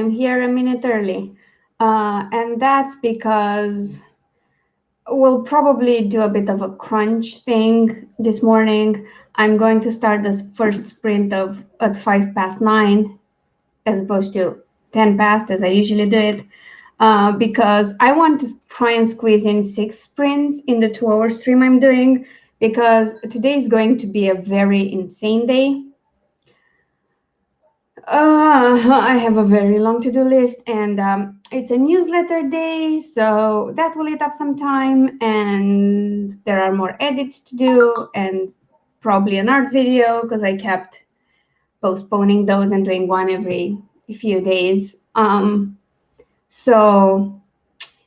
I'm here a minute early. And that's because we'll probably do a bit of a crunch thing this morning. I'm going to start this first sprint at 9:05 as opposed to 10 past as I usually do it, because I want to try and squeeze in 6 sprints in the 2-hour stream I'm doing, because today is going to be a very insane day. I have a very long to-do list, and it's a newsletter day, so that will eat up some time, and there are more edits to do, and probably an art video, because I kept postponing those and doing one every few days. So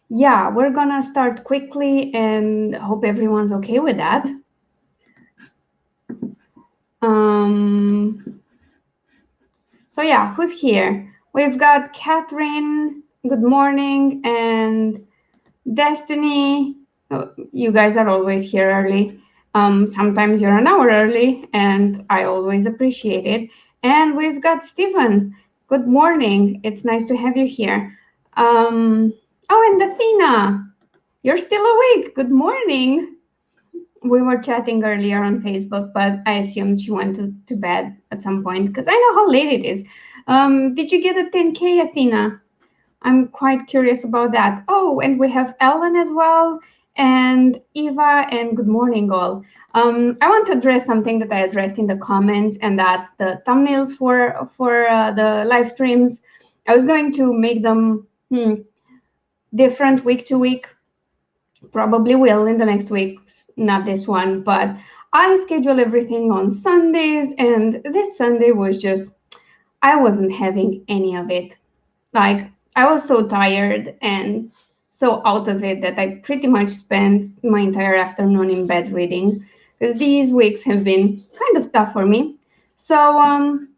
yeah, we're gonna start quickly and hope everyone's okay with that. So yeah, who's here? We've got Catherine, good morning, and Destiny. Oh, you guys are always here early. Sometimes you're an hour early, and I always appreciate it. And we've got Stephen. Good morning. It's nice to have you here. Oh, and Athena, you're still awake. Good morning. We were chatting earlier on Facebook, but I assumed she went to bed at some point because I know how late it is. Did you get a 10K, Athena? I'm quite curious about that. Oh, and we have Ellen as well, and Eva, and good morning all. I want to address something that I addressed in the comments, and that's the thumbnails for the live streams. I was going to make them different week to week. Probably will in the next weeks, not this one, but I schedule everything on Sundays, and this Sunday was just, I wasn't having any of it. Like, I was so tired and so out of it that I pretty much spent my entire afternoon in bed reading, because these weeks have been kind of tough for me. So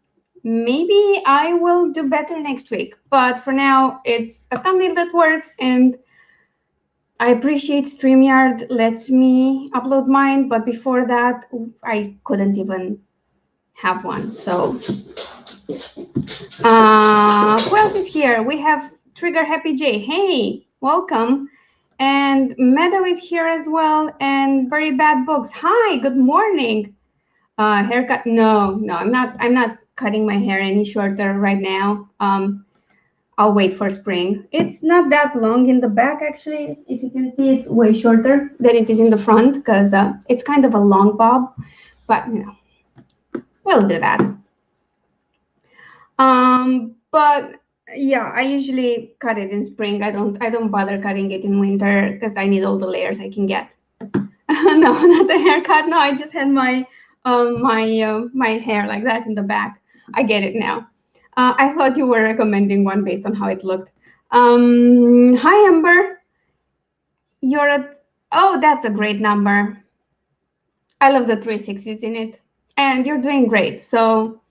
maybe I will do better next week, but for now it's a thumbnail that works, and I appreciate StreamYard lets me upload mine, but before that, I couldn't even have one. So who else is here? We have Trigger Happy J. Hey, welcome. And Meadow is here as well, and Very Bad Books. Hi, good morning. Haircut? No, I'm not cutting my hair any shorter right now. I'll wait for spring. It's not that long in the back, actually. If you can see, it's way shorter than it is in the front, because it's kind of a long bob, but you know, we'll do that. But yeah, I usually cut it in spring. I don't bother cutting it in winter because I need all the layers I can get. No, not the haircut. No, I just had my my hair like that in the back. I get it now. I thought you were recommending one based on how it looked. Hi, Amber. You're at, oh, that's a great number. I love the 360s in it. And you're doing great. So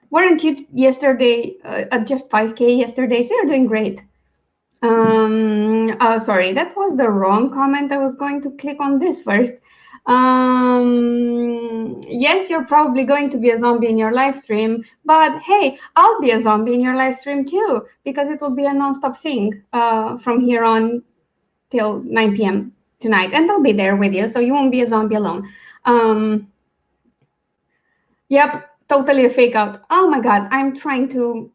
weren't you yesterday at just 5K yesterday? So you're doing great. Oh, sorry, that was the wrong comment. I was going to click on this first. Yes, you're probably going to be a zombie in your live stream, but hey, I'll be a zombie in your live stream too, because it will be a non-stop thing from here on till 9 p.m. tonight, and I'll be there with you, so you won't be a zombie alone. Yep, totally a fake out. Oh my God, I'm trying to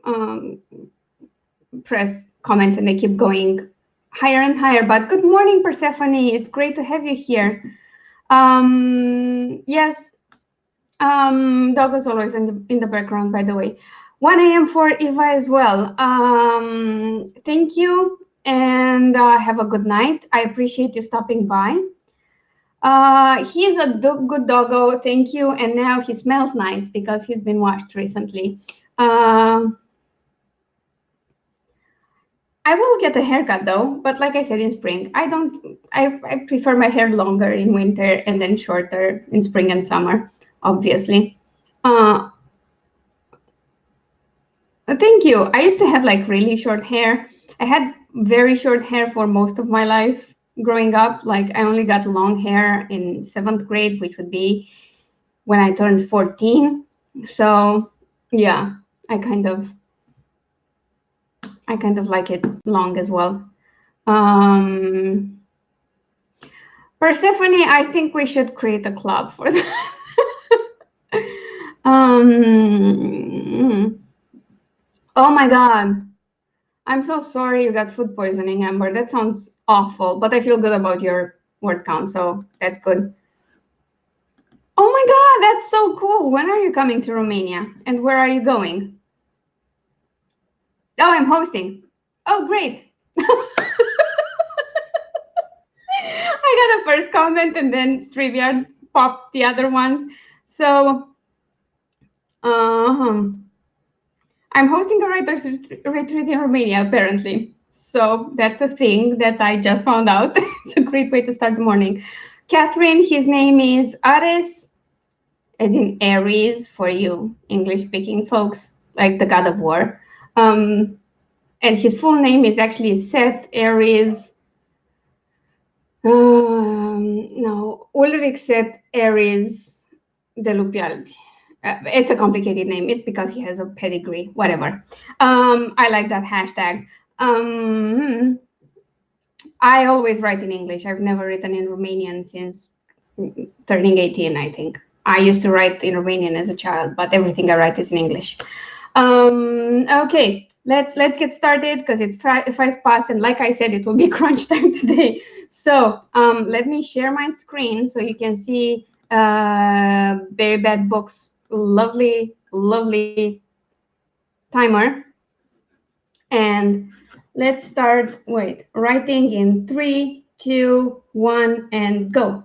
press comments and they keep going higher and higher, but good morning, Persephone. It's great to have you here. Yes, dog is always in the background, by the way. 1 a.m. for Eva as well. Thank you, and have a good night. I appreciate you stopping by. He's a good doggo, thank you, and now he smells nice because he's been washed recently. I will get a haircut though, but like I said, in spring. I prefer my hair longer in winter and then shorter in spring and summer, obviously. Thank you. I used to have like really short hair. I had very short hair for most of my life growing up. Like I only got long hair in 7th grade, which would be when I turned 14. So yeah, I kind of I kind of like it long as well. Persephone, I think we should create a club for that. Oh my God. I'm so sorry you got food poisoning, Amber. That sounds awful, but I feel good about your word count, so that's good. Oh my God, that's so cool. When are you coming to Romania? And where are you going? Oh, I'm hosting. Oh, great. I got a first comment and then StreamYard popped the other ones. So, I'm hosting a writer's retreat in Romania, apparently. So that's a thing that I just found out. It's a great way to start the morning. Catherine, his name is Ares, as in Aries for you English-speaking folks, like the god of war. And his full name is actually Seth Aries. No, Ulrich Seth Aries de Lupialbi. It's a complicated name. It's because he has a pedigree, whatever. I like that hashtag. I always write in English. I've never written in Romanian since turning 18, I think. I used to write in Romanian as a child, but everything I write is in English. Okay, let's get started because it's 5 past, and like I said, it will be crunch time today. So let me share my screen so you can see Very Bad Books' lovely timer. And let's start, writing in 3, 2, 1, and go.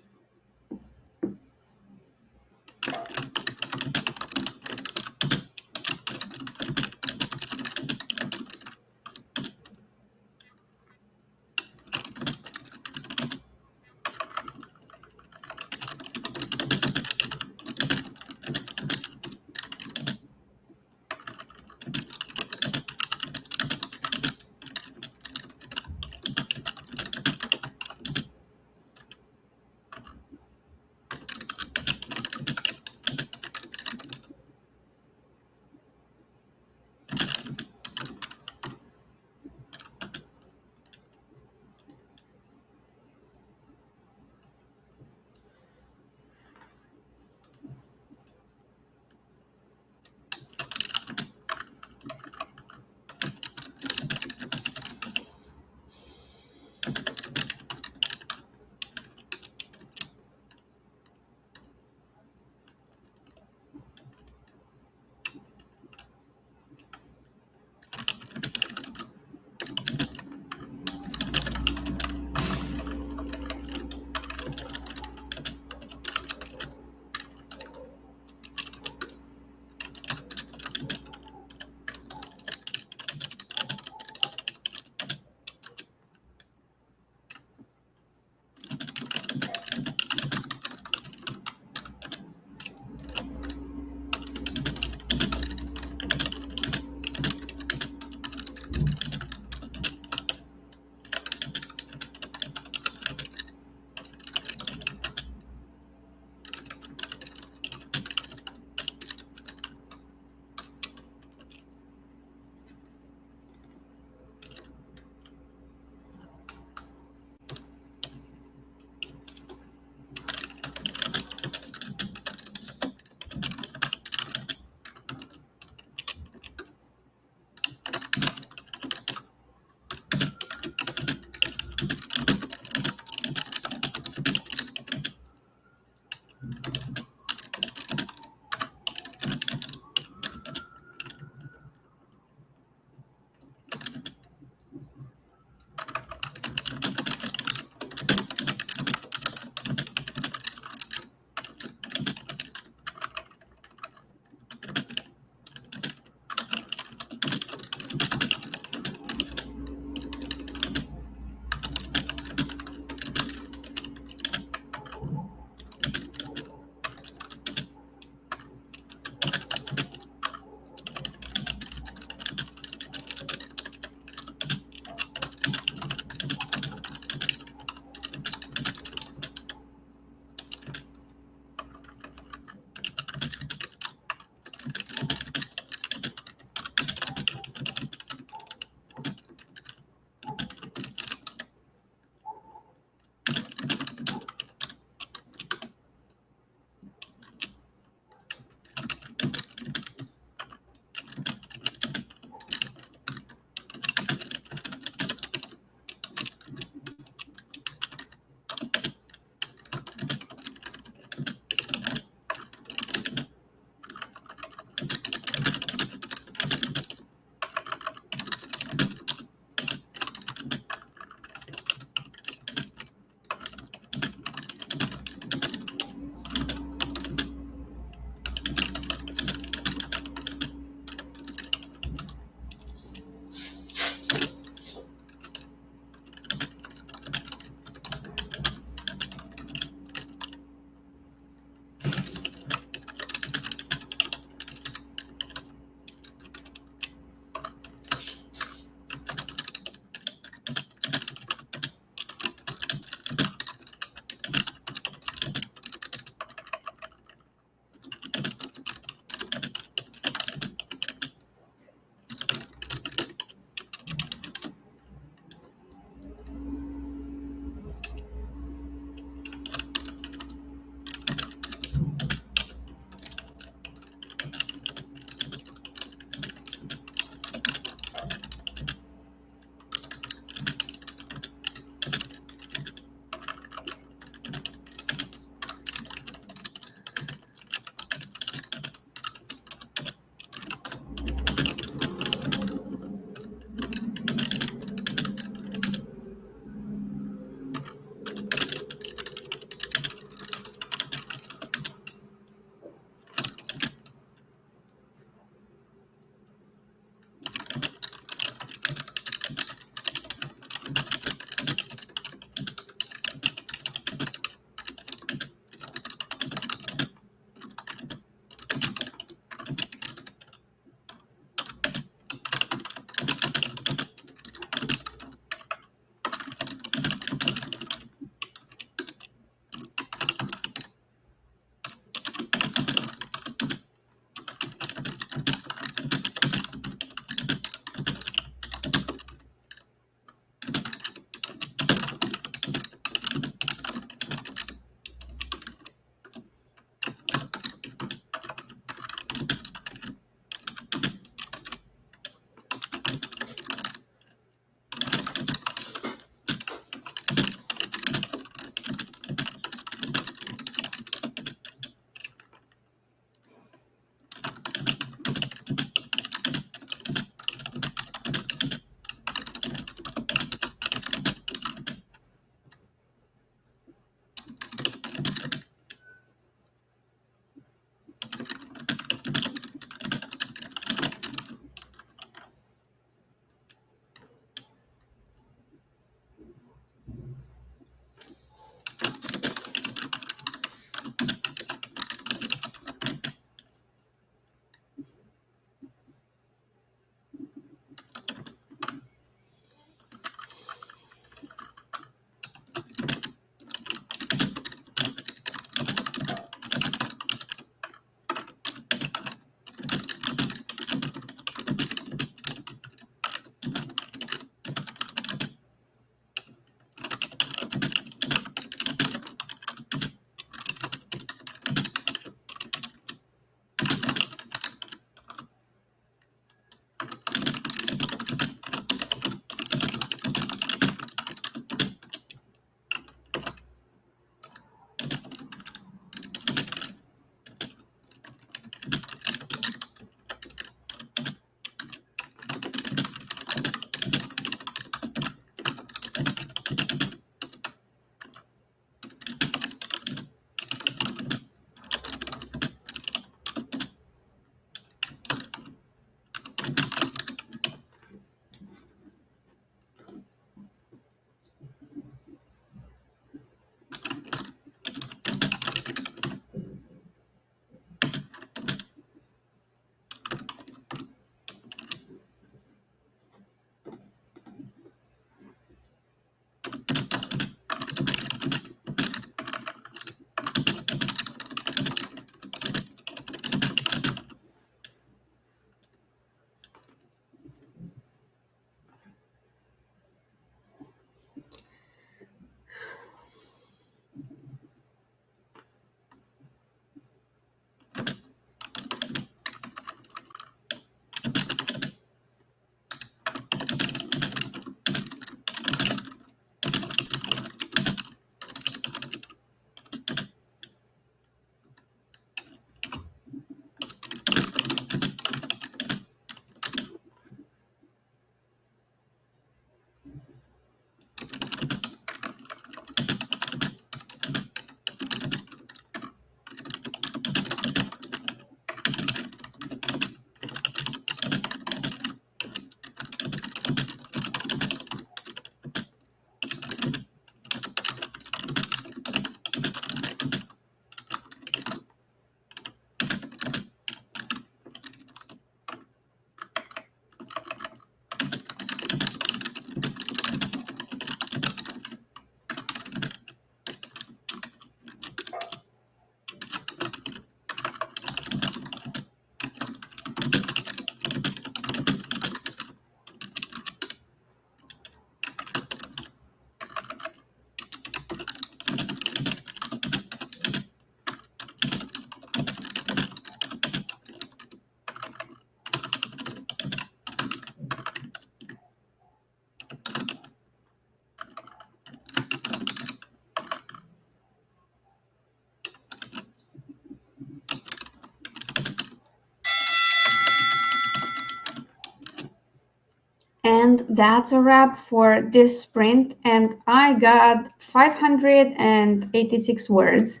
And that's a wrap for this sprint. And I got 586 words,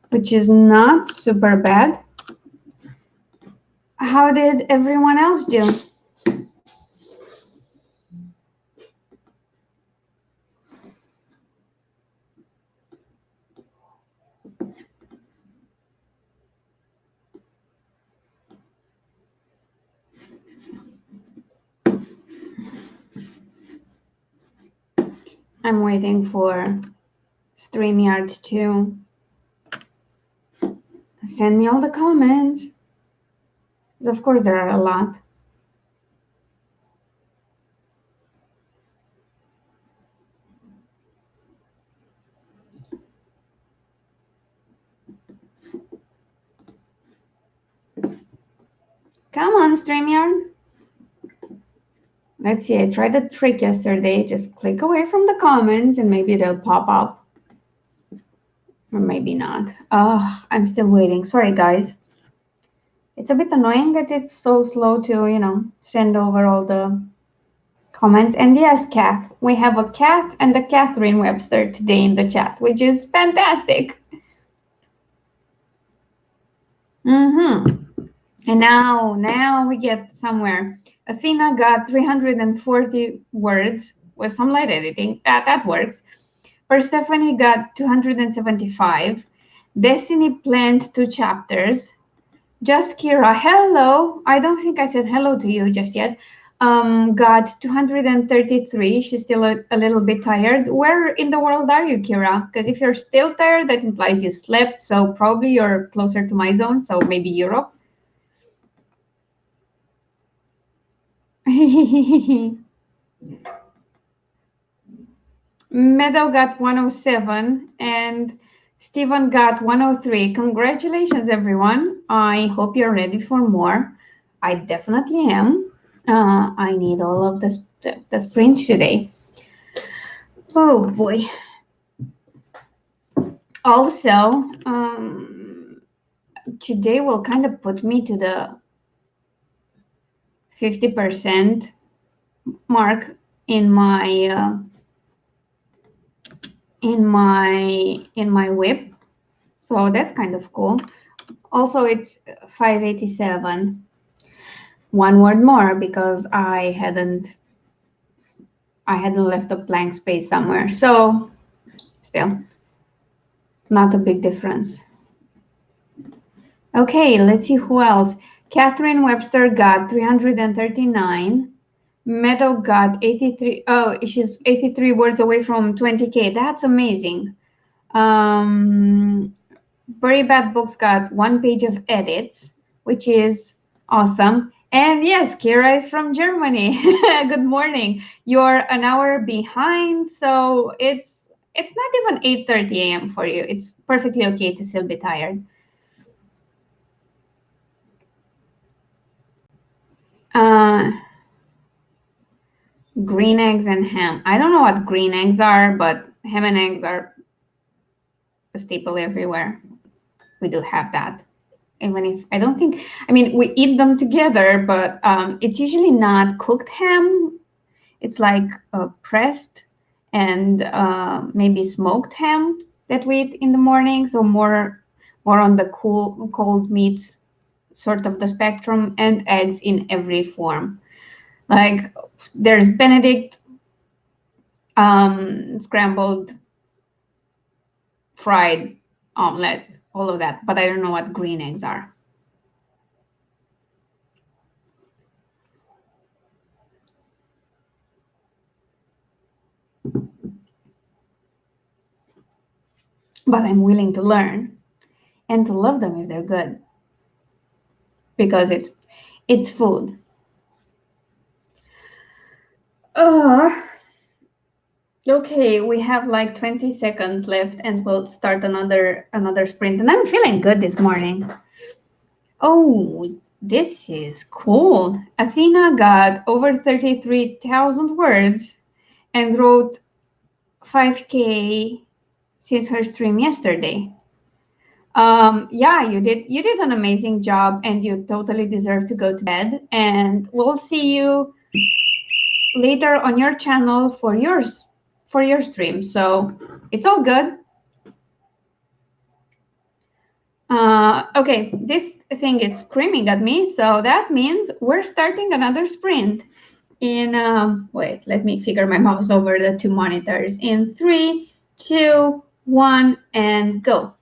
which is not super bad. How did everyone else do? I'm waiting for StreamYard to send me all the comments. Because of course there are a lot. Come on, StreamYard. Let's see, I tried the trick yesterday. Just click away from the comments and maybe they'll pop up. Or maybe not. Oh, I'm still waiting. Sorry, guys. It's a bit annoying that it's so slow to, you know, send over all the comments. And yes, Kath, we have a Kath and a Catherine Webster today in the chat, which is fantastic. And now we get somewhere. Athena got 340 words with some light editing. That works. Persephone got 275. Destiny planned 2 chapters. Just Kira, hello. I don't think I said hello to you just yet. Got 233. She's still a little bit tired. Where in the world are you, Kira? Because if you're still tired, that implies you slept. So probably you're closer to my zone. So maybe Europe. Meadow got 107 and Stephen got 103. Congratulations, everyone. I hope you're ready for more. I definitely am. I need all of the sprints today. Oh, boy. Also, today will kind of put me to the 50% mark in my whip, so that's kind of cool. Also, it's 587, 1 word more because I hadn't left a blank space somewhere, so still not a big difference. Okay, let's see who else. Catherine Webster got 339. Meadow got 83. Oh, she's 83 words away from 20K. That's amazing. Very Bad Books got 1 page of edits, which is awesome. And yes, Kira is from Germany. Good morning. You're an hour behind, so it's not even 8:30 a.m. for you. It's perfectly okay to still be tired. Green eggs and ham. I don't know what green eggs are, but ham and eggs are a staple everywhere. We do have that. Even if I don't think, I mean, we eat them together, but it's usually not cooked ham. It's like pressed and maybe smoked ham that we eat in the morning. So more on the cold meats sort of the spectrum, and eggs in every form. Like there's Benedict, scrambled, fried, omelet, all of that. But I don't know what green eggs are. But I'm willing to learn and to love them if they're good, because it's food. Okay, we have like 20 seconds left and we'll start another sprint. And I'm feeling good this morning. Oh, this is cool. Athena got over 33,000 words and wrote 5K since her stream yesterday. Yeah, you did an amazing job and you totally deserve to go to bed. And we'll see you later on your channel for your stream. So it's all good. Okay, this thing is screaming at me, so that means we're starting another sprint. In wait, let me figure my mouse over the two monitors. In 3, 2, 1, and go.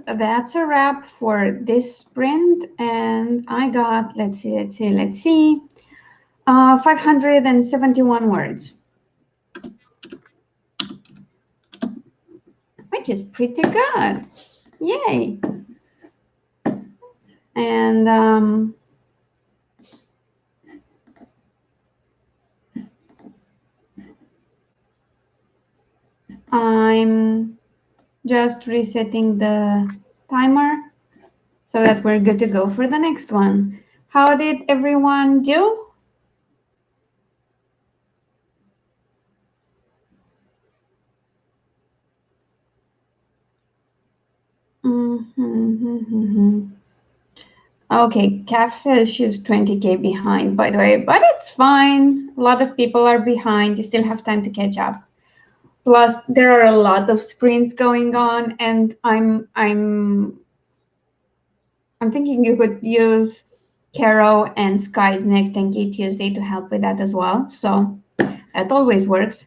that's a wrap for this sprint. And I got, let's see, 571 words, which is pretty good. Yay. And I'm just resetting the timer so that we're good to go for the next one. How did everyone do? Okay, Kath says she's 20K behind, by the way, but it's fine. A lot of people are behind. You still have time to catch up. Plus, there are a lot of sprints going on, and I'm thinking you could use Caro and Sky's Next and Key Tuesday to help with that as well. So that always works.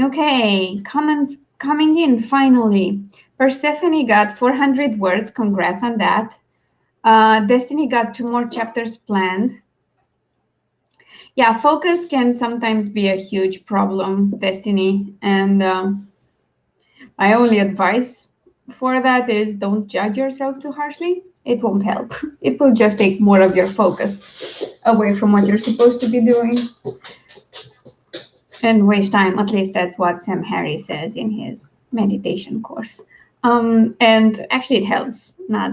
Okay, comments coming in finally. Persephone got 400 words. Congrats on that. Destiny got 2 more chapters planned. Yeah, focus can sometimes be a huge problem, Destiny. And my only advice for that is don't judge yourself too harshly. It won't help. It will just take more of your focus away from what you're supposed to be doing and waste time. At least that's what Sam Harris says in his meditation course. And actually it helps not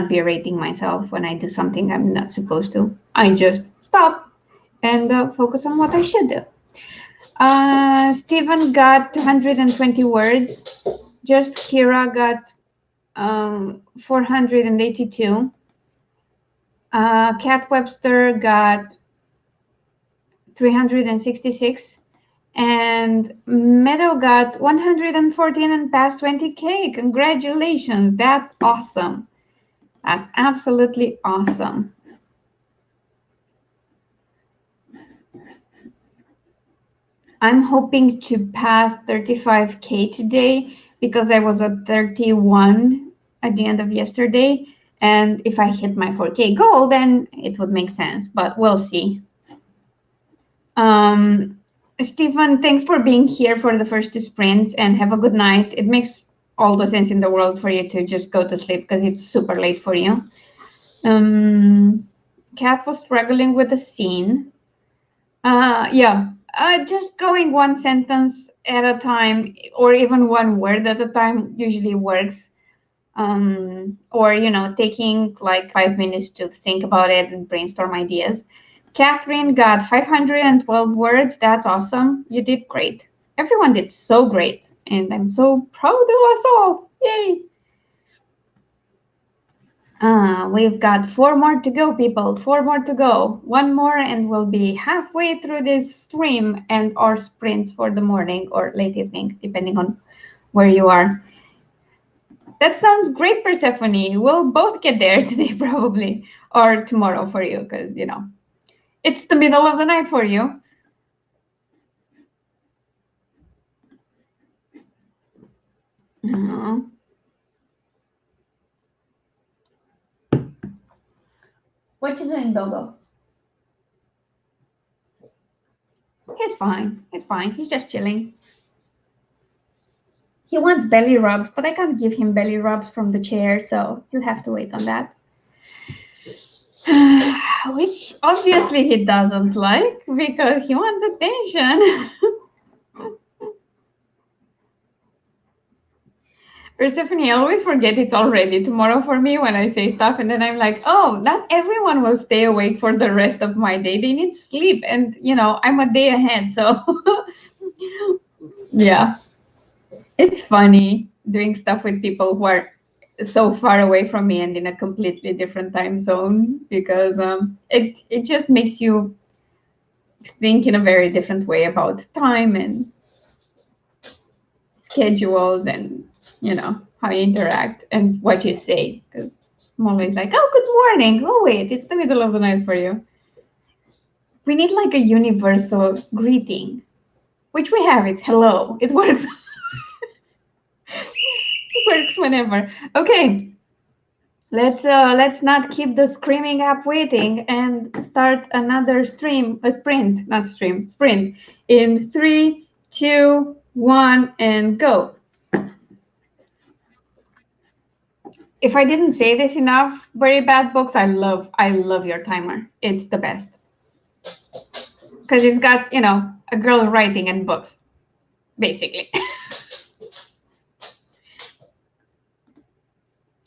berating myself when I do something I'm not supposed to. I just stop and focus on what I should do. Stephen got 220 words. Just Kira got 482. Kat Webster got 366. And Meadow got 114 and passed 20K. Congratulations. That's awesome. That's absolutely awesome. I'm hoping to pass 35K today because I was at 31 at the end of yesterday. And if I hit my 4K goal, then it would make sense, but we'll see. Stephen, thanks for being here for the first 2 sprints and have a good night. It makes all the sense in the world for you to just go to sleep because it's super late for you. Kat was struggling with the scene. Just going 1 sentence at a time or even 1 word at a time usually works. Or, taking like 5 minutes to think about it and brainstorm ideas. Catherine got 512 words. That's awesome. You did great. Everyone did so great. And I'm so proud of us all. Yay. We've got 4 more to go, people. 4 more to go. 1 more and we'll be halfway through this stream and our sprints for the morning or late evening, depending on where you are. That sounds great, Persephone. We'll both get there today, probably, or tomorrow for you, because, it's the middle of the night for you. What you doing, Dogo? He's fine. He's fine. He's just chilling. He wants belly rubs, but I can't give him belly rubs from the chair, so you'll have to wait on that. Which obviously he doesn't like because he wants attention. Persephone, I always forget it's already tomorrow for me when I say stuff, and then I'm like, oh, not everyone will stay awake for the rest of my day. They need sleep, and I'm a day ahead, so yeah. It's funny doing stuff with people who are so far away from me and in a completely different time zone because it just makes you think in a very different way about time and schedules and how you interact and what you say, because I'm always like, oh, good morning. Oh wait, it's the middle of the night for you. We need like a universal greeting, which we have. It's hello. It works. Works whenever. Okay. Let's not keep the screaming app waiting and start another sprint, not stream, sprint. In 3, 2, 1, and go. If I didn't say this enough, Very Bad Books, I love your timer. It's the best. Because it's got, a girl writing and books, basically.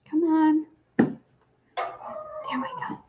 Come on. There we go.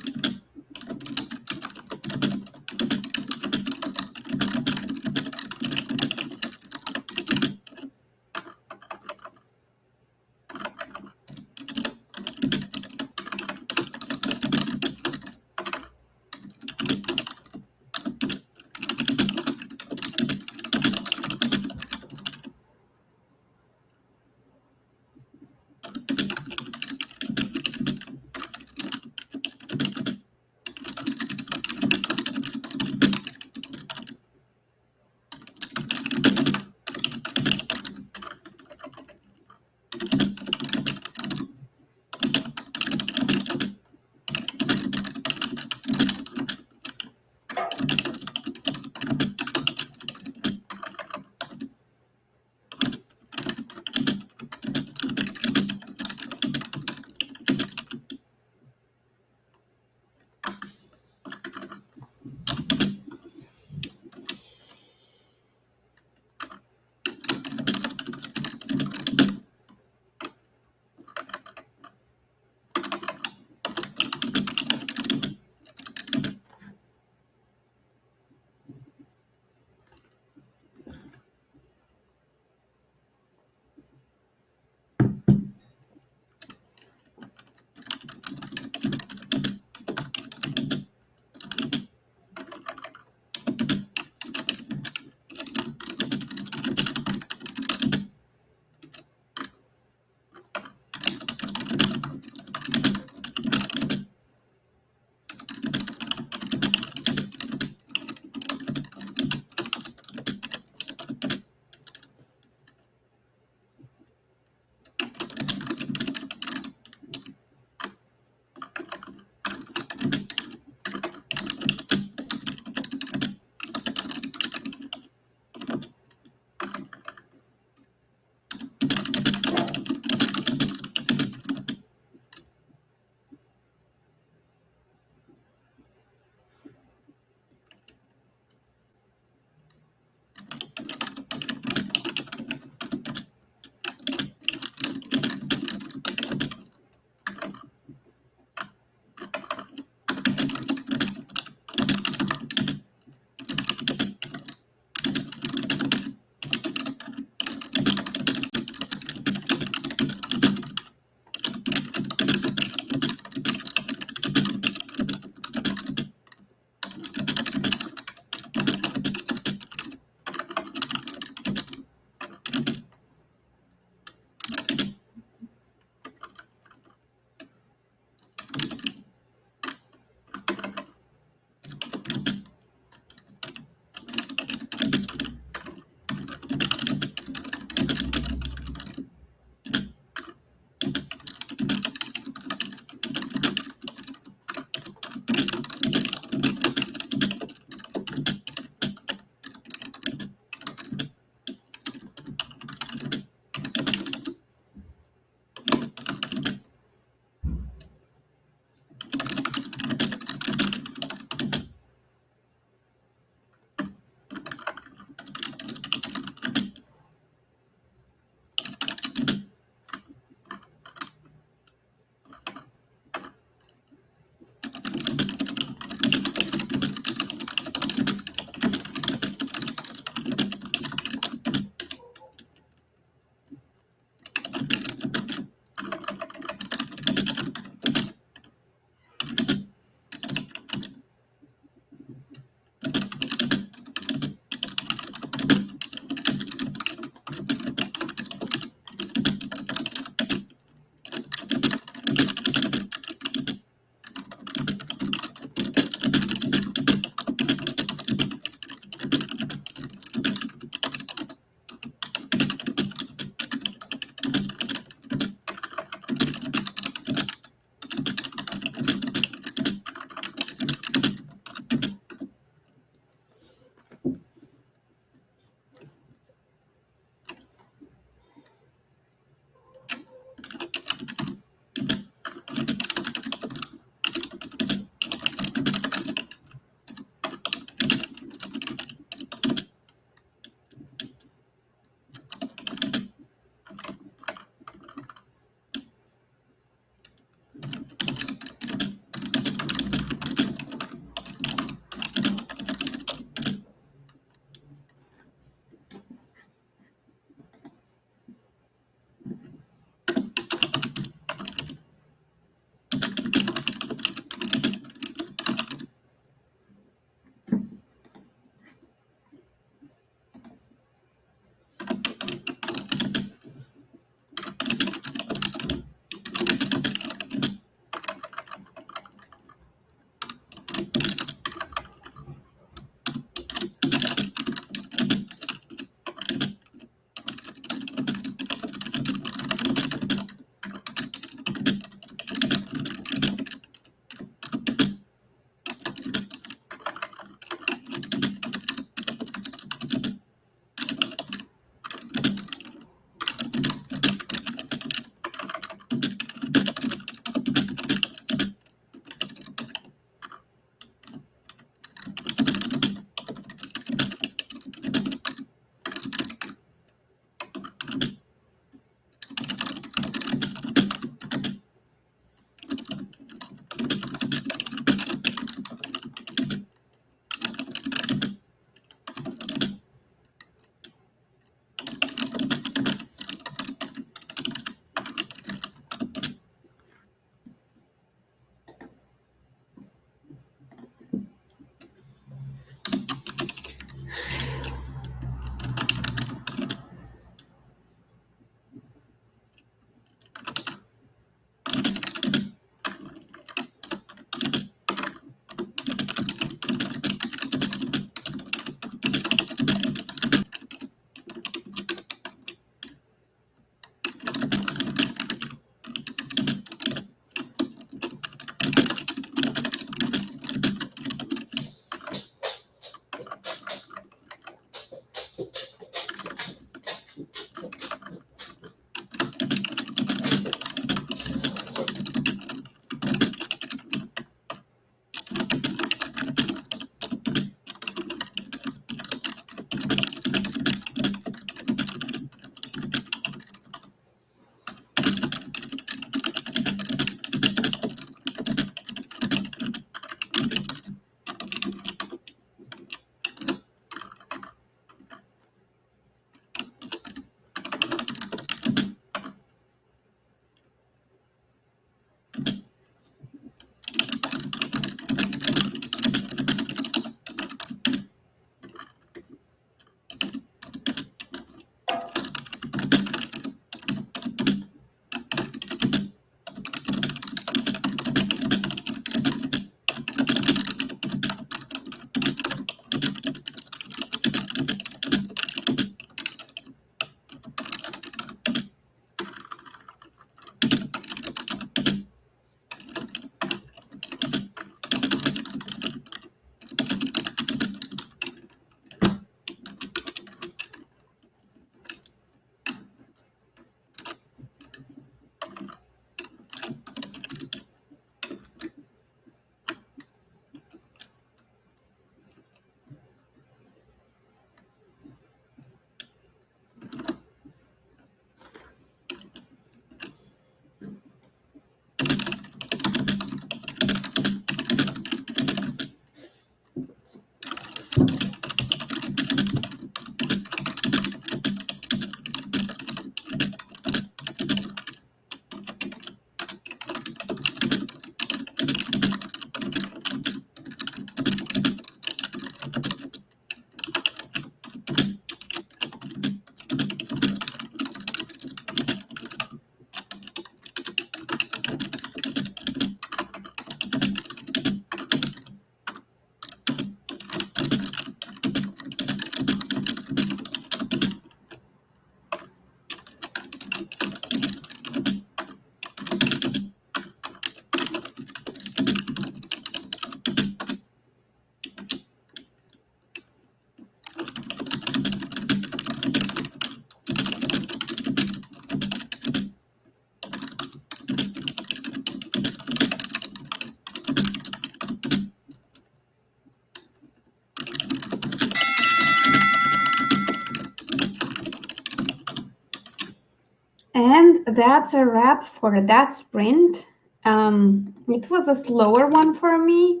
And that's a wrap for that sprint. It was a slower one for me.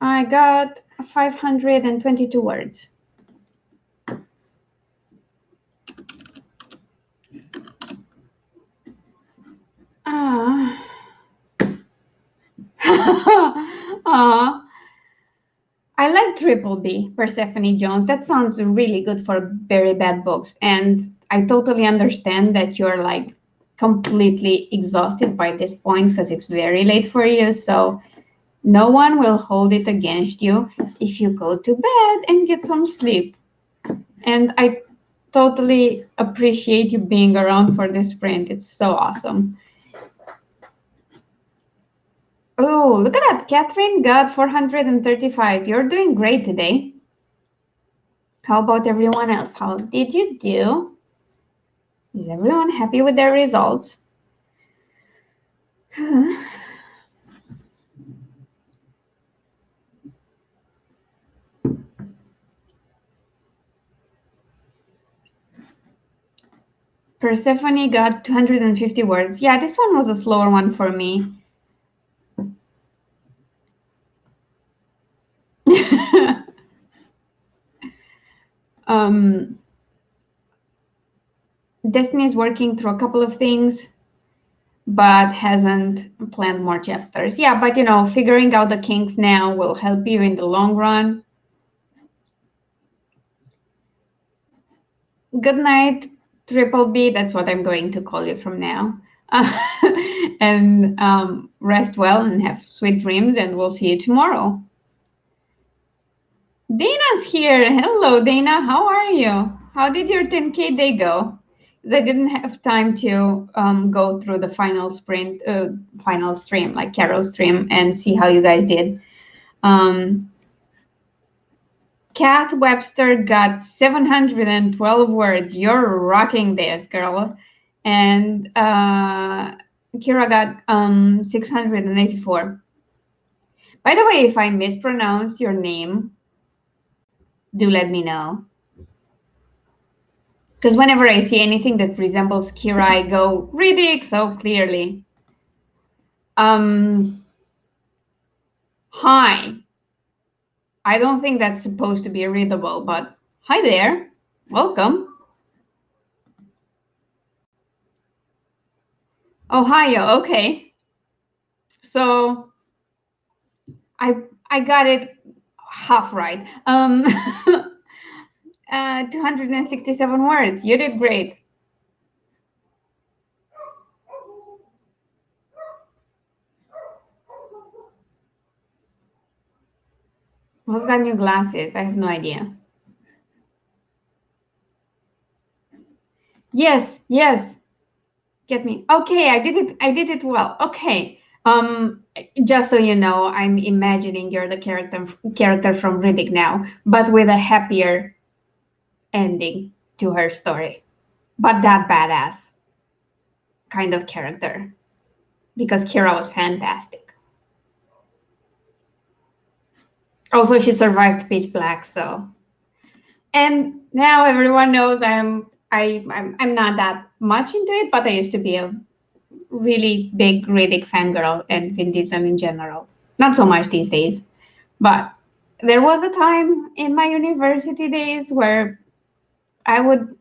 I got 522 words. I like Triple B, Persephone Jones. That sounds really good for very bad books. And I totally understand that you're like completely exhausted by this point because it's very late for you. So no one will hold it against you if you go to bed and get some sleep. And I totally appreciate you being around for this sprint. It's so awesome. Oh, look at that. Catherine got 435. You're doing great today. How about everyone else? How did you do? Is everyone happy with their results? Persephone got 250 words. Yeah, this one was a slower one for me. Destiny is working through a couple of things, but hasn't planned more chapters. Yeah, but you know, figuring out the kinks now will help you in the long run. Good night, Triple B. That's what I'm going to call you from now. And rest well and have sweet dreams, and we'll see you tomorrow. Dana's here. Hello, Dana. How are you? How did your 10K day go? Because I didn't have time to go through the final sprint, final stream, like Carol's stream, and see how you guys did. Kath Webster got 712 words. You're rocking this, girl. And Kira got 684. By the way, if I mispronounce your name, do let me know. Because whenever I see anything that resembles Kira, I go, Riddick, so clearly. Hi. I don't think that's supposed to be readable, but hi there. Welcome. Ohio, okay. So I got it half right. 267 words. You did great. Who's got new glasses? I have no idea. Yes, yes. Get me. Okay, I did it. I did it well. Okay. Just so you know, I'm imagining you're the character from Riddick now, but with a happier ending to her story. But that badass kind of character. Because Kira was fantastic. Also, she survived Pitch Black, so. And now everyone knows I'm not that much into it, but I used to be a really big Riddick fangirl and Vin Diesel in general. Not so much these days, but there was a time in my university days where I would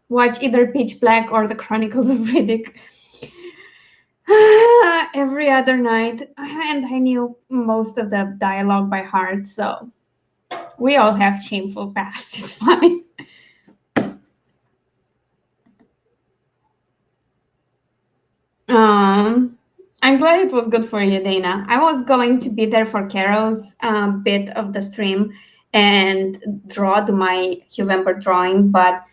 watch either Pitch Black or The Chronicles of Riddick every other night, and I knew most of the dialogue by heart, so we all have shameful pasts. It's fine. I'm glad it was good for you, Dana. I was going to be there for Carol's bit of the stream and draw my November drawing, but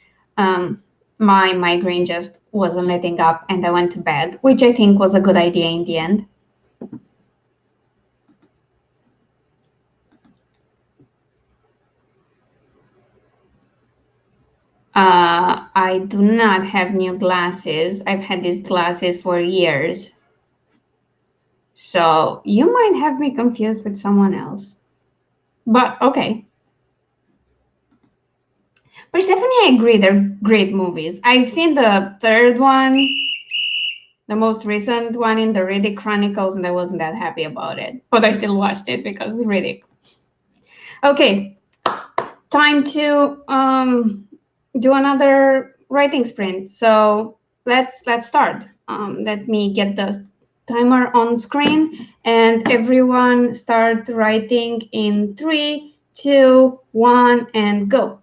my migraine just wasn't letting up and I went to bed, which I think was a good idea in the end. I do not have new glasses. I've had these glasses for years. So you might have me confused with someone else. But okay. Persephone, I agree, they're great movies. I've seen the third one. the most recent one in the Riddick Chronicles, and I wasn't that happy about it, but I still watched it because Riddick. Okay, time to do another writing sprint. So let's start. Let me get the timer on screen, and everyone start writing in 3, 2, 1, and go.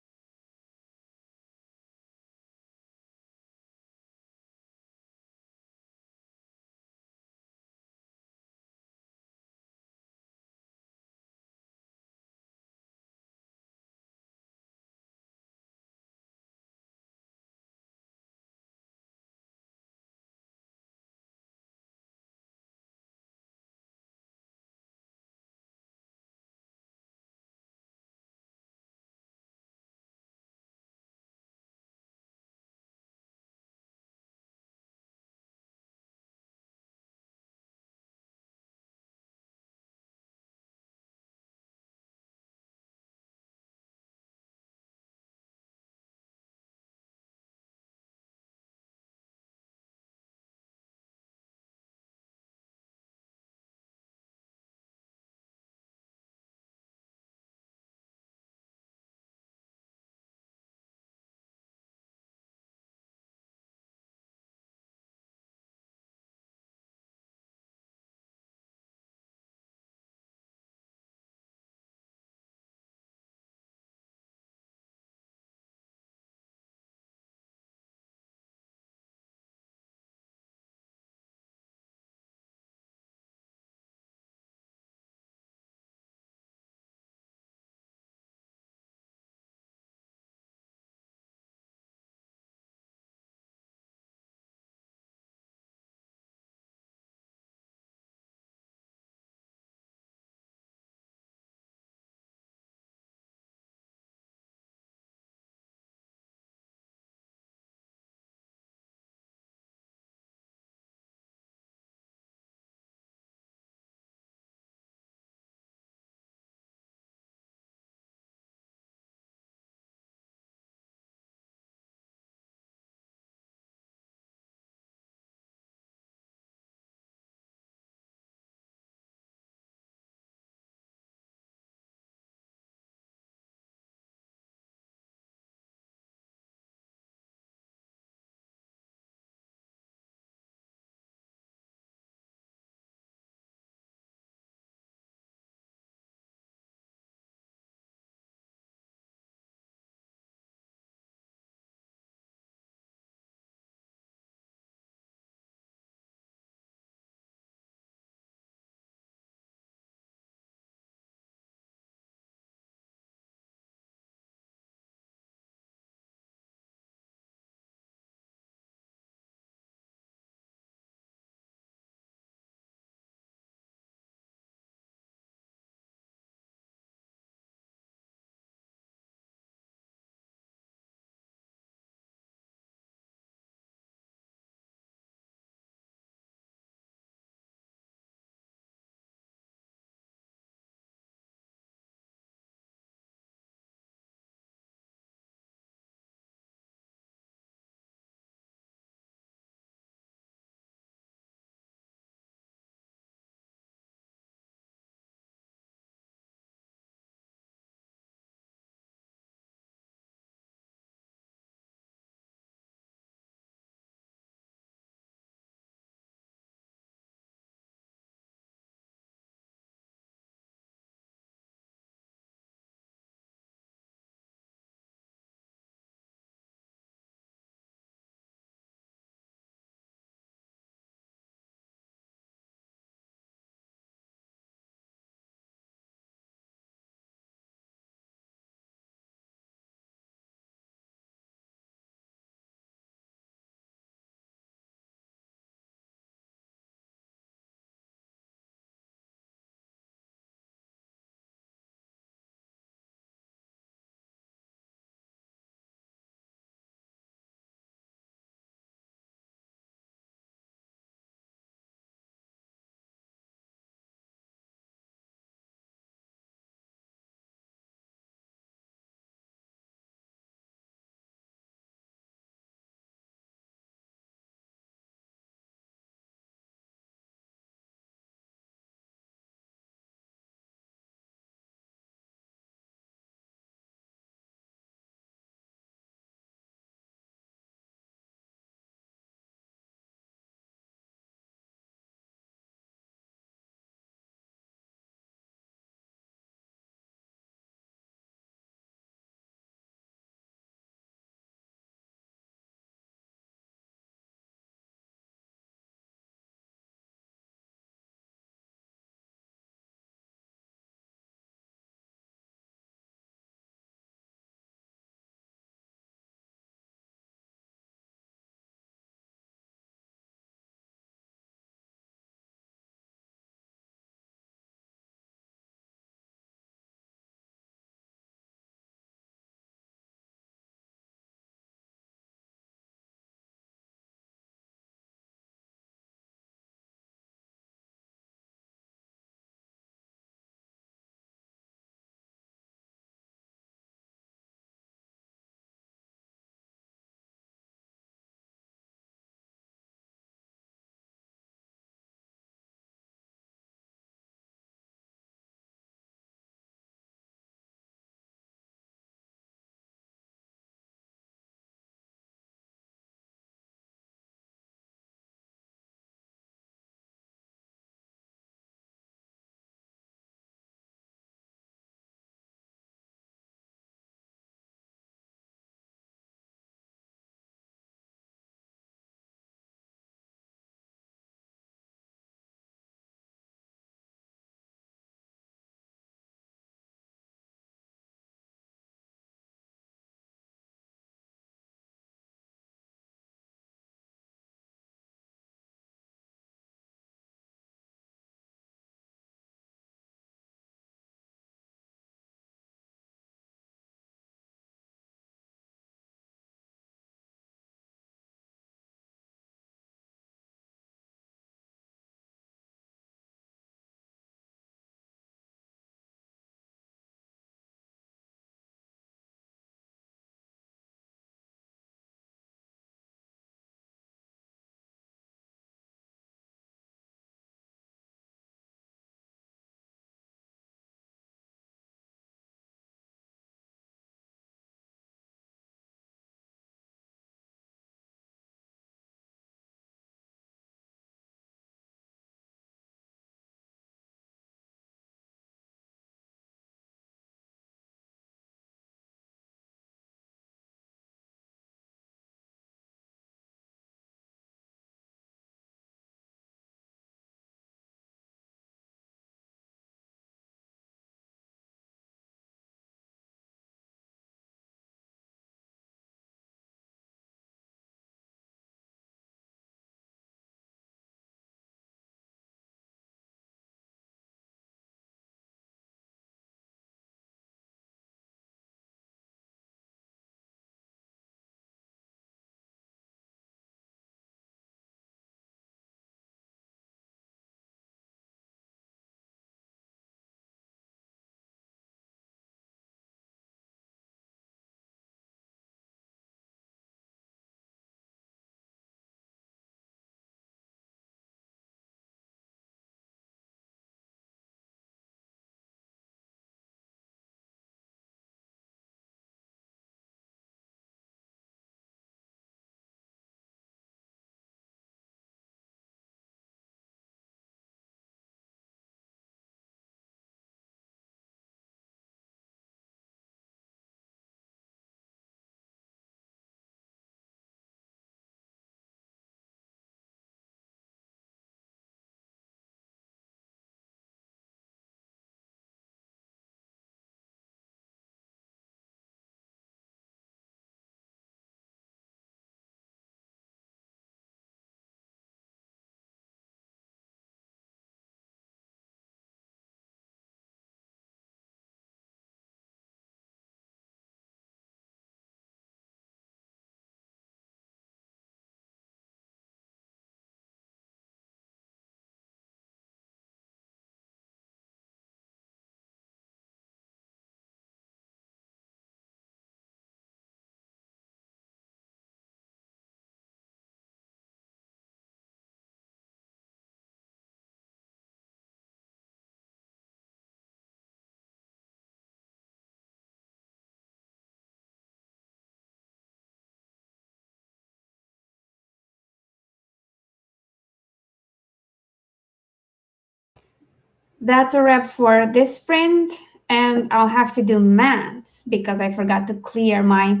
that's a wrap for this sprint, and I'll have to do maths because I forgot to clear my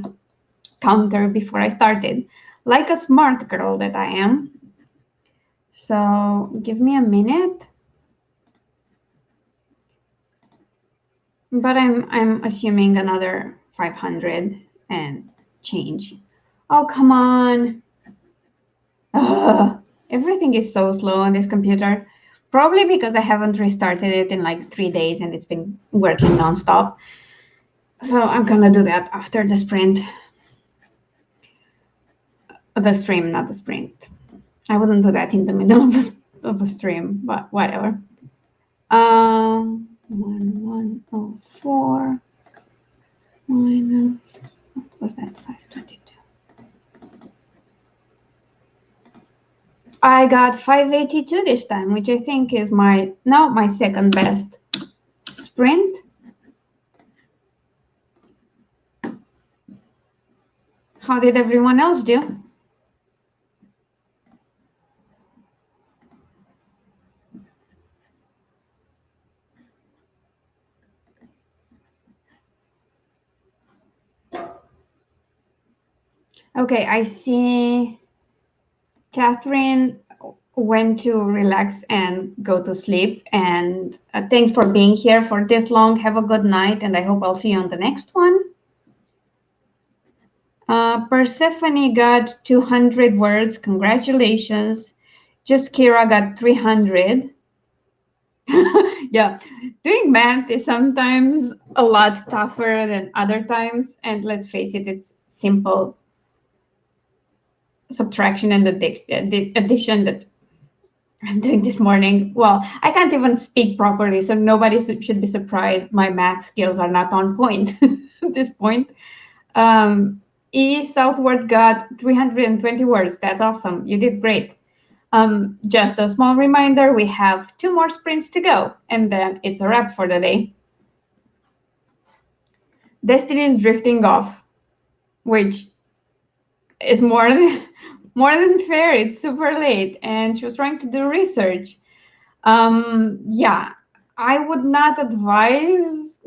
counter before I started, like a smart girl that I am. So give me a minute. But I'm assuming another 500 and change. Oh, come on. Ugh. Everything is so slow on this computer. Probably because I haven't restarted it in like 3 days and it's been working nonstop. So I'm gonna do that after the sprint. The stream, not the sprint. I wouldn't do that in the middle of a stream, but whatever. 1104 minus, what was that, 522? I got 582 this time, which I think is my second best sprint. How did everyone else do? Okay, I see Catherine went to relax and go to sleep. And thanks for being here for this long. Have a good night, and I hope I'll see you on the next one. Persephone got 200 words. Congratulations. Just Kira got 300. Yeah, doing math is sometimes a lot tougher than other times. And let's face it, it's simple subtraction and addition that I'm doing this morning. Well, I can't even speak properly, so nobody should be surprised my math skills are not on point at this point. E. Southward got 320 words. That's awesome. You did great. Just a small reminder, we have 2 more sprints to go, and then it's a wrap for the day. Destiny is drifting off, which is more than fair. It's super late, and she was trying to do research. Yeah, I would not advise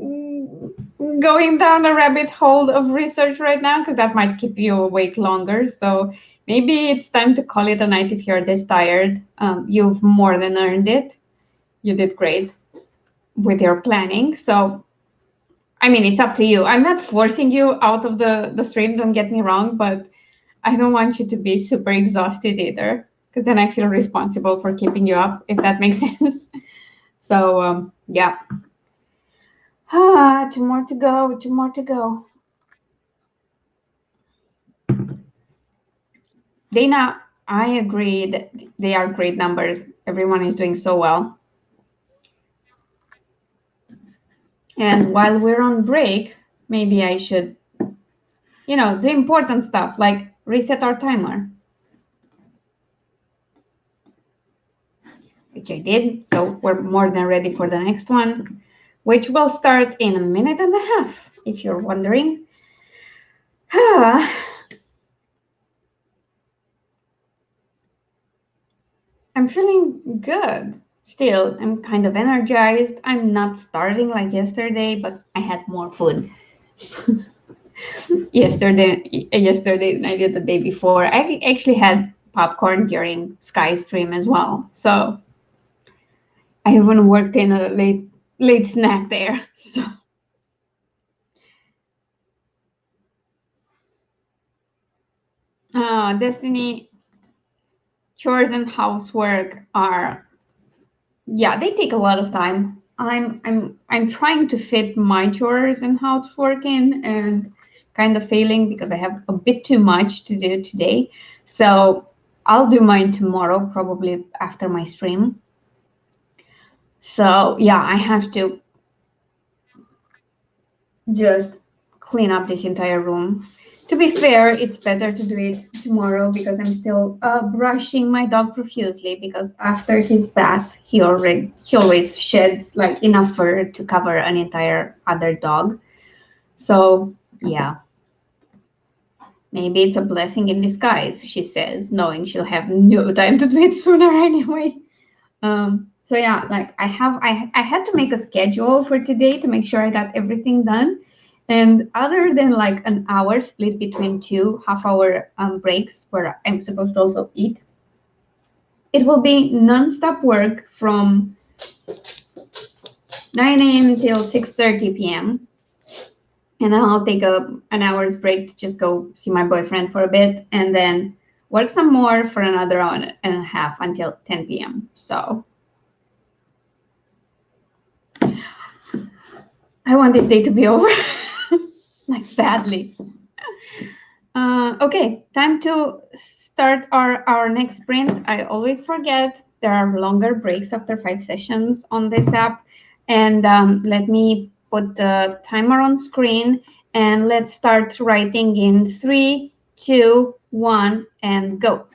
going down a rabbit hole of research right now because that might keep you awake longer. So maybe it's time to call it a night if you're this tired. You've more than earned it. You did great with your planning. So, I mean, it's up to you. I'm not forcing you out of the stream, don't get me wrong, but I don't want you to be super exhausted either, because then I feel responsible for keeping you up, if that makes sense. So, yeah. 2 more to go, 2 more to go. Dana, I agree that they are great numbers. Everyone is doing so well. And while we're on break, maybe I should, the important stuff like reset our timer, which I did. So we're more than ready for the next one, which will start in a minute and a half, if you're wondering. I'm feeling good. Still, I'm kind of energized. I'm not starving like yesterday, but I had more food. yesterday I did the day before. I actually had popcorn during Sky stream as well. So I even worked in a late snack there. So Destiny, chores and housework are, yeah, they take a lot of time. I'm trying to fit my chores and housework in, and kind of failing because I have a bit too much to do today. So I'll do mine tomorrow, probably after my stream. So yeah, I have to just clean up this entire room. To be fair, it's better to do it tomorrow because I'm still brushing my dog profusely, because after his bath, he always sheds like enough fur to cover an entire other dog. So yeah, maybe it's a blessing in disguise, she says, knowing she'll have no time to do it sooner anyway. So So yeah, like I had to make a schedule for today to make sure I got everything done. And other than like an hour split between two half-hour breaks where I'm supposed to also eat, it will be non-stop work from 9 a.m. till 6:30 p.m. And then I'll take an hour's break to just go see my boyfriend for a bit, and then work some more for another hour and a half until 10 p.m. So I want this day to be over, like badly. Okay, time to start our next sprint. I always forget there are longer breaks after 5 sessions on this app. And let me put the timer on screen and let's start writing in 3, 2, 1, and go.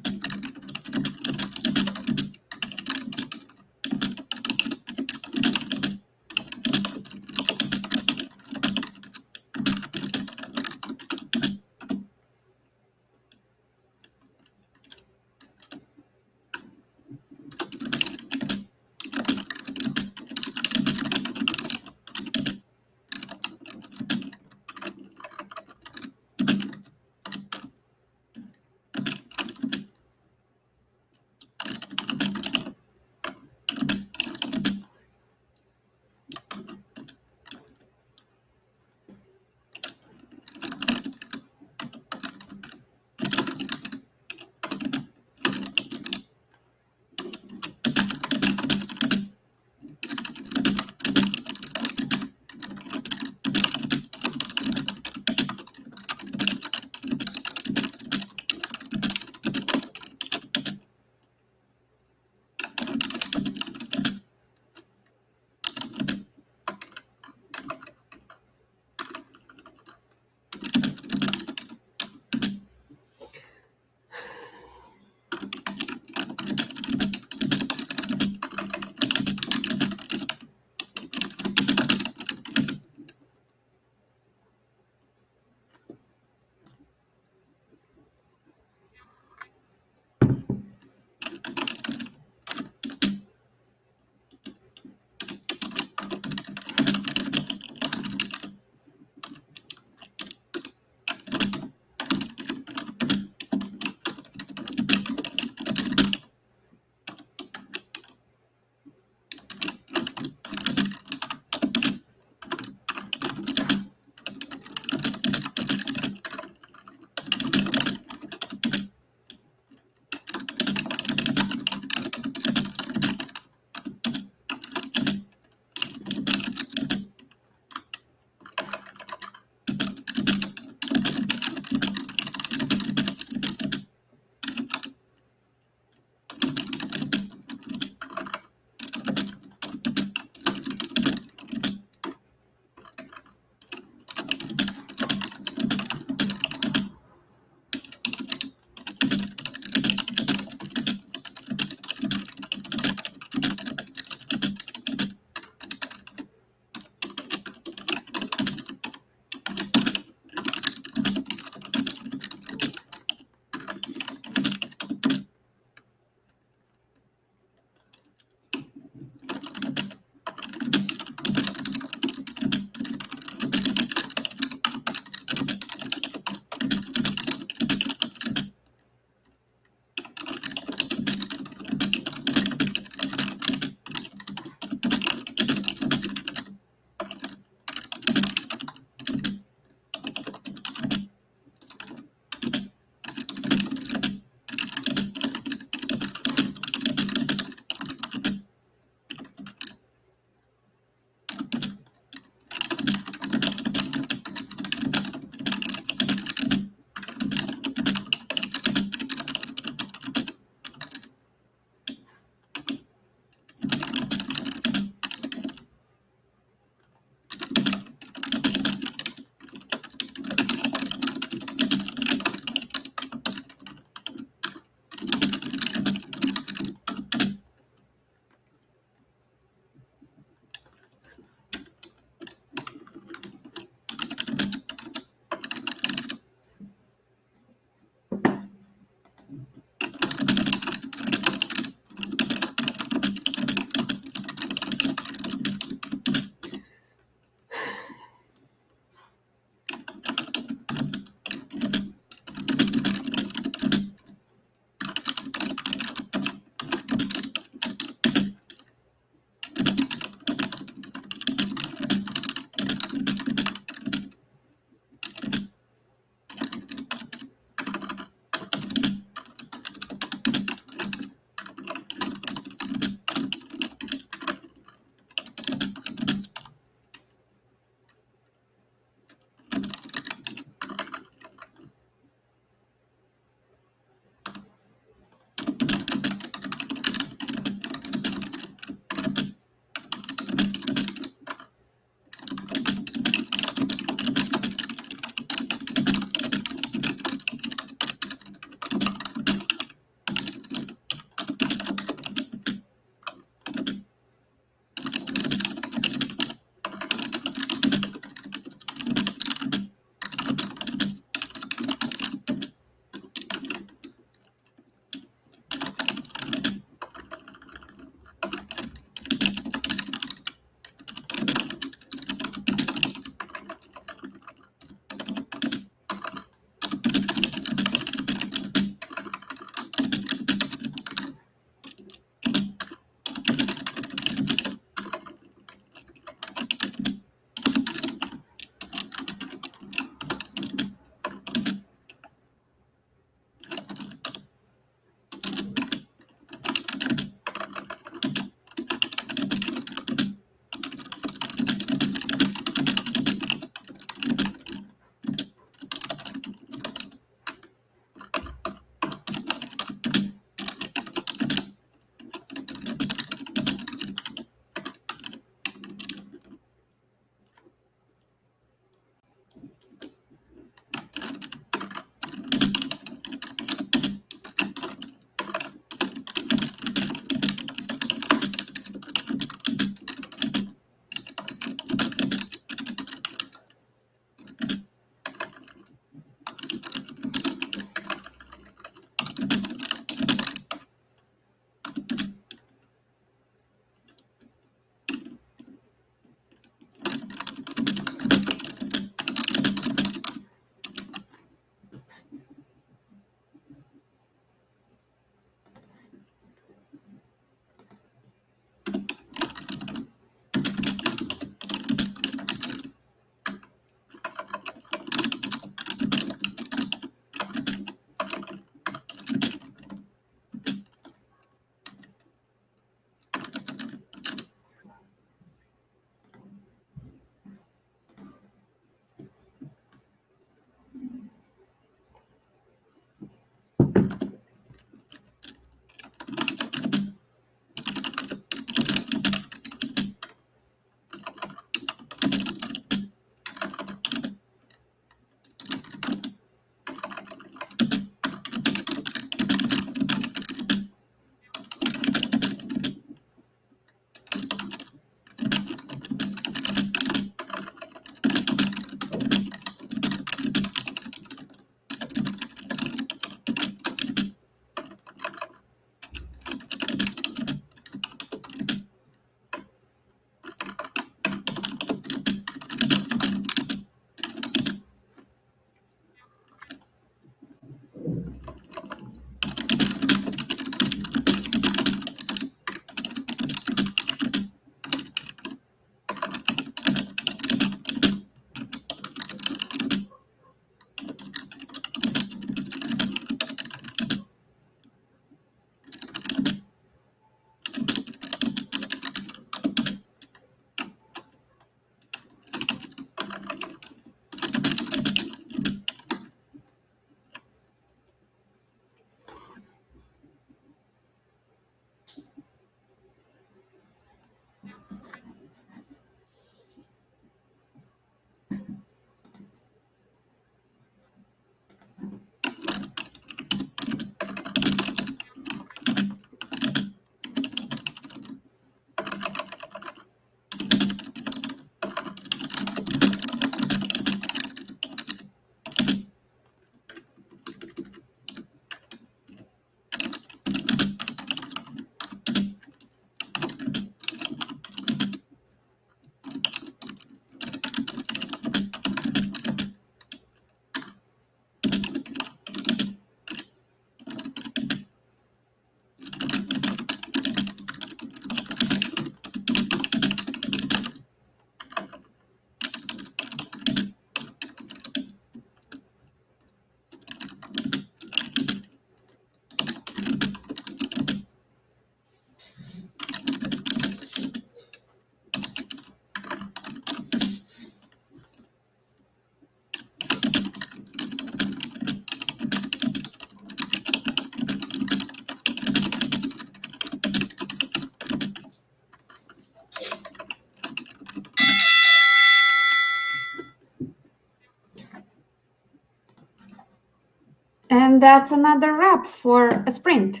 And that's another wrap for a sprint.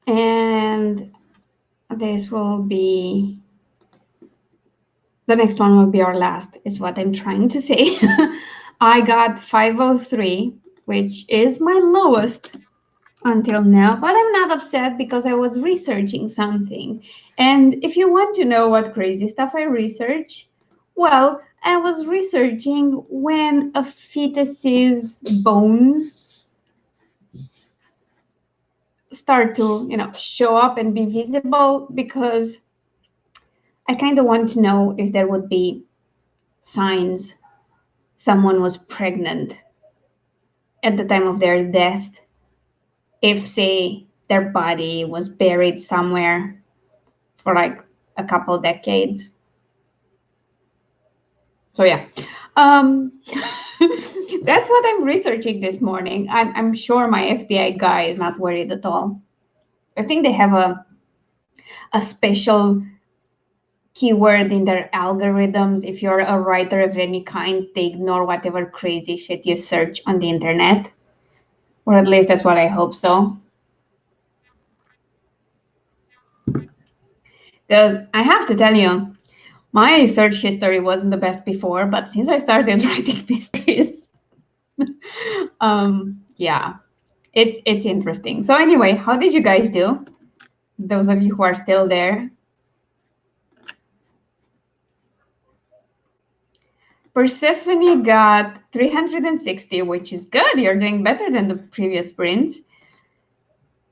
And this will be, the next one will be our last, is what I'm trying to say. I got 503, which is my lowest until now, but I'm not upset because I was researching something. And if you want to know what crazy stuff I research, well, I was researching when a fetus's bones start to, show up and be visible, because I kind of want to know if there would be signs someone was pregnant at the time of their death, if, say, their body was buried somewhere for like a couple decades. So yeah, that's what I'm researching this morning. I'm sure my FBI guy is not worried at all. I think they have a special keyword in their algorithms. If you're a writer of any kind, they ignore whatever crazy shit you search on the internet, or at least that's what I hope so. Because I have to tell you, my search history wasn't the best before, but since I started writing mysteries, yeah, it's interesting. So anyway, how did you guys do? Those of you who are still there. Persephone got 360, which is good. You're doing better than the previous sprints.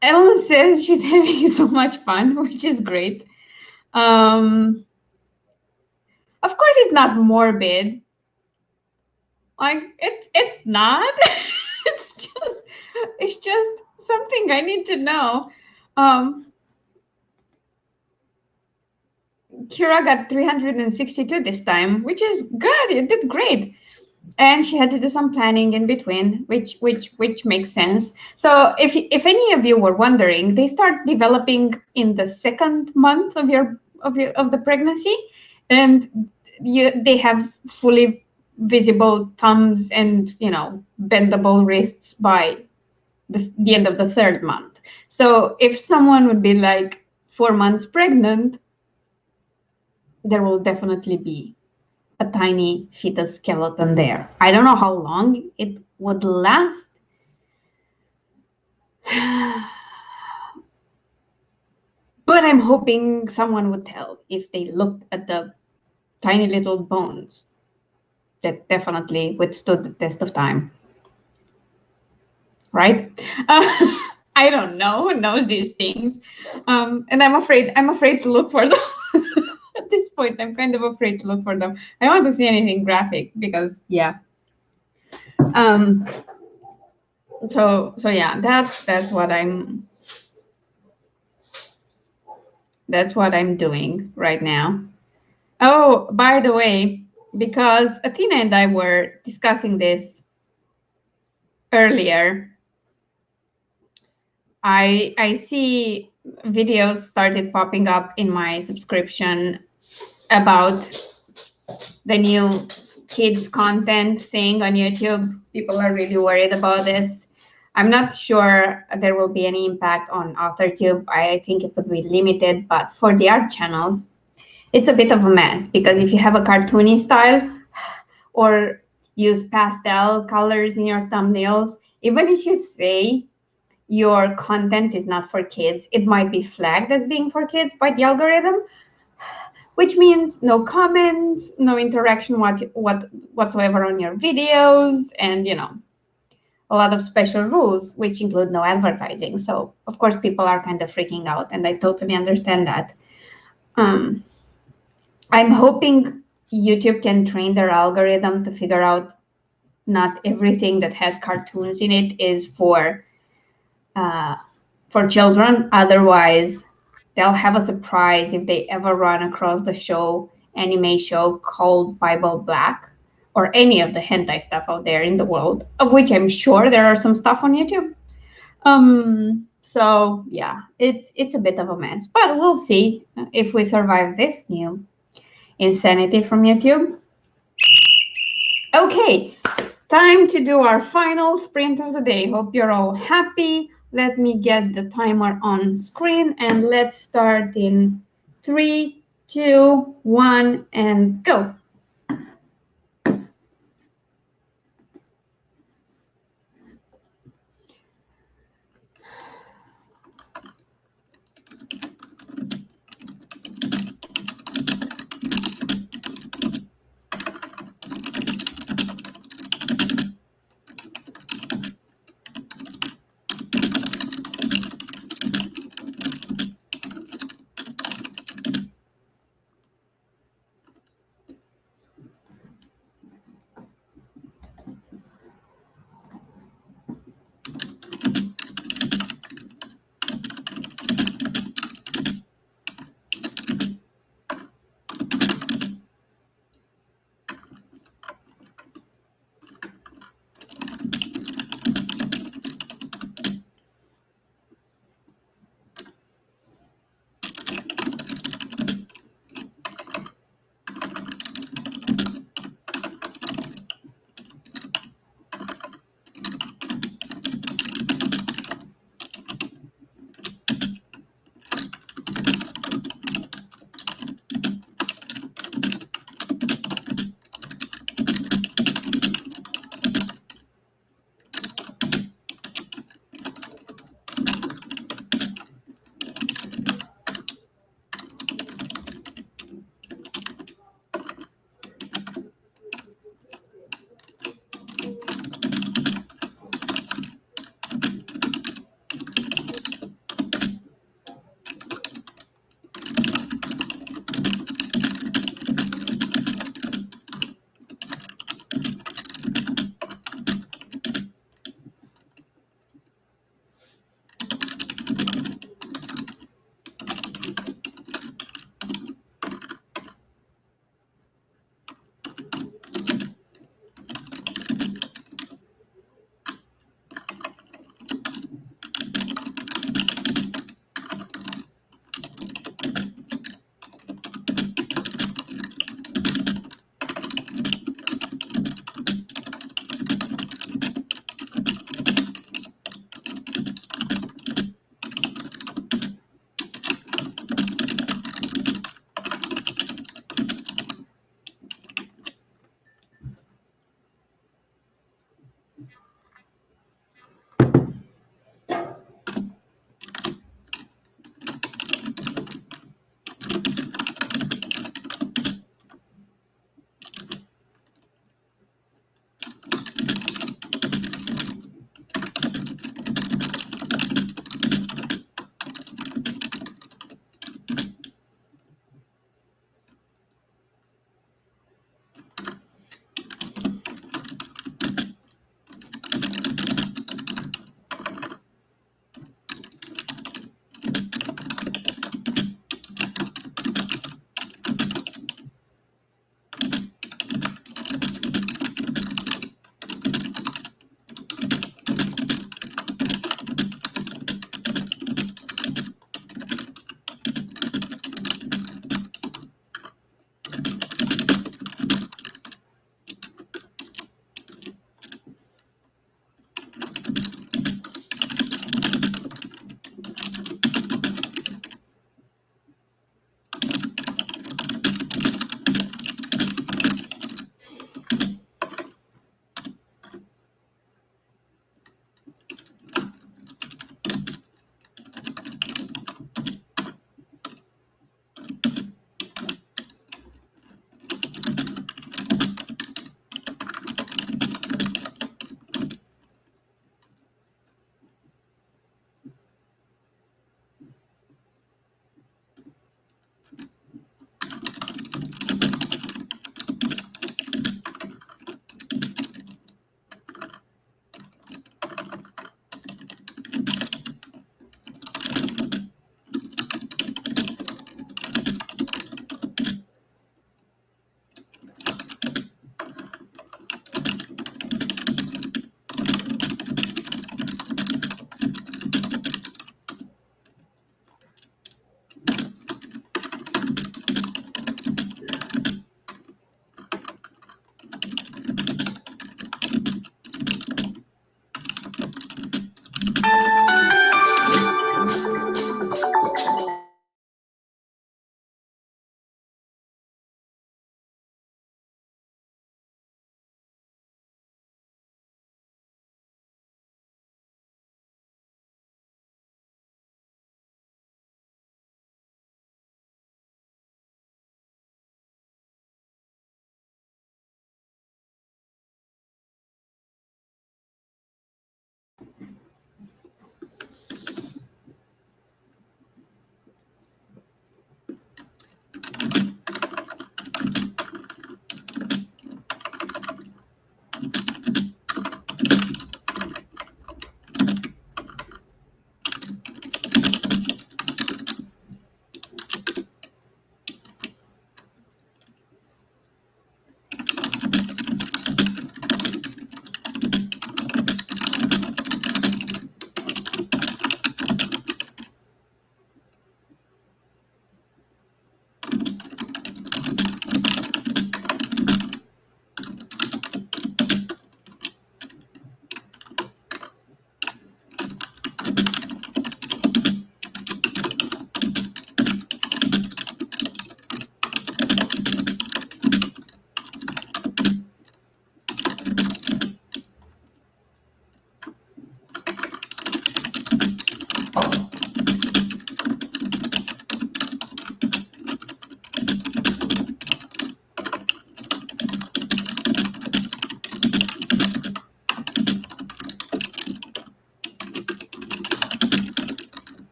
Ellen says she's having so much fun, which is great. Of course, it's not morbid. Like it's not. it's just something I need to know. Kira got 362 this time, which is good. You did great. And she had to do some planning in between, which makes sense. So if any of you were wondering, they start developing in the second month of the pregnancy, and they have fully visible thumbs and bendable wrists by the end of the third month. So if someone would be like 4 months pregnant, there will definitely be a tiny fetus skeleton there. I don't know how long it would last. But I'm hoping someone would tell if they looked at the tiny little bones that definitely withstood the test of time. Right? I don't know who knows these things. And I'm afraid to look for them. At this point, I'm kind of afraid to look for them. I don't want to see anything graphic because, yeah. So yeah, that's what I'm doing right now. Oh, by the way, because Athena and I were discussing this earlier, I see videos started popping up in my subscription about the new kids content thing on YouTube. People are really worried about this. I'm not sure there will be any impact on authortube. I think it would be limited, but for the art channels, it's a bit of a mess, because if you have a cartoony style or use pastel colors in your thumbnails, even if you say your content is not for kids, it might be flagged as being for kids by the algorithm, which means no comments, no interaction whatsoever on your videos, and a lot of special rules, which include no advertising. So of course people are kind of freaking out, and I totally understand that. I'm hoping YouTube can train their algorithm to figure out not everything that has cartoons in it is for children. Otherwise, they'll have a surprise if they ever run across the anime show called Bible Black, or any of the hentai stuff out there in the world, of which I'm sure there are some stuff on YouTube. So yeah, it's a bit of a mess, but we'll see if we survive this new insanity from YouTube. Okay, Time to do our final sprint of the day. Hope you're all happy. Let me get the timer on screen and let's start in 3, 2, 1, and go.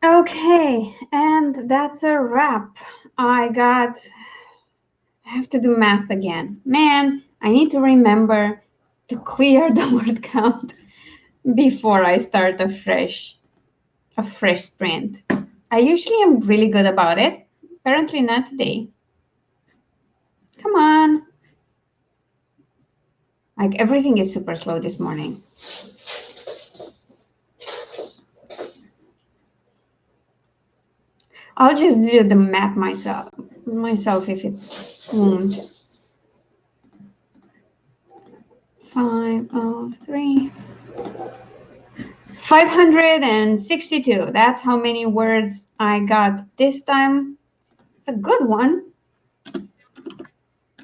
Okay, and that's a wrap. I have to do math again. Man, I need to remember to clear the word count before I start a fresh sprint. I usually am really good about it. Apparently not today. Come on. Like everything is super slow this morning. I'll just do the math myself if it won't. 503. 562. That's how many words I got this time. It's a good one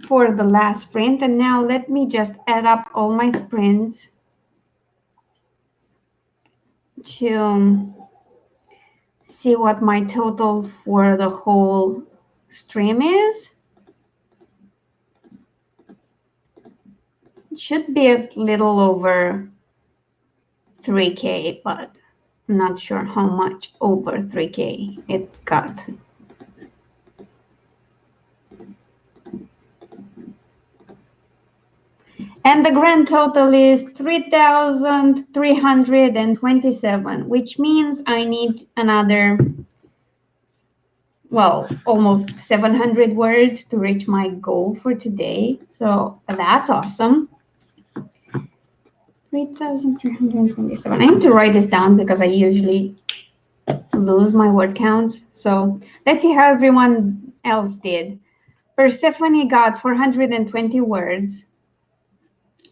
for the last sprint. And now let me just add up all my sprints to see what my total for the whole stream is. It should be a little over 3K, but I'm not sure how much over 3K it got. And the grand total is 3,327, which means I need another, well, almost 700 words to reach my goal for today. So that's awesome. 3,327. I need to write this down because I usually lose my word counts. So let's see how everyone else did. Persephone got 420 words.